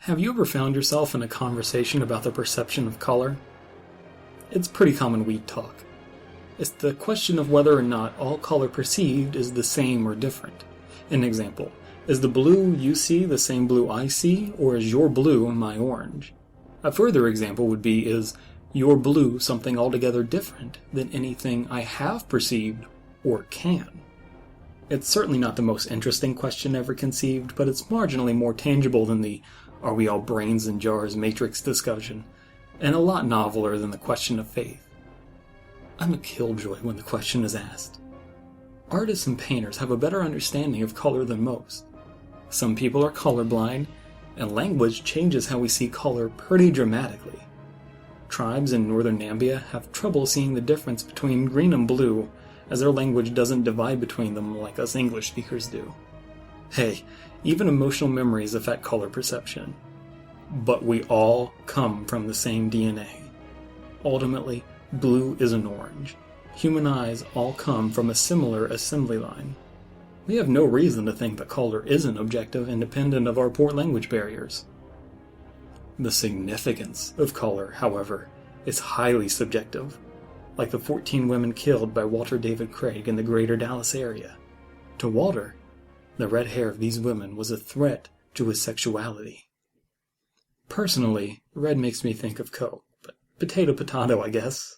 Have you ever found yourself in a conversation about the perception of color? It's pretty common weed talk. It's the question of whether or not all color perceived is the same or different. An example, is the blue you see the same blue I see, or is your blue my orange? A further example would be, is your blue something altogether different than anything I have perceived or can? It's certainly not the most interesting question ever conceived, but it's marginally more tangible than the "are we all brains in jars" matrix discussion, and a lot noveler than the question of faith. I'm a killjoy when the question is asked. Artists and painters have a better understanding of color than most. Some people are colorblind, and language changes how we see color pretty dramatically. Tribes in northern Nambia have trouble seeing the difference between green and blue, as their language doesn't divide between them like us English speakers do. Hey, even emotional memories affect color perception. But we all come from the same DNA. Ultimately, blue is an orange. Human eyes all come from a similar assembly line. We have no reason to think that color isn't objective independent of our poor language barriers. The significance of color, however, is highly subjective, like the 14 women killed by Walter David Craig in the greater Dallas area. To Walter, the red hair of these women was a threat to his sexuality. Personally, red makes me think of Coke, but potato, I guess.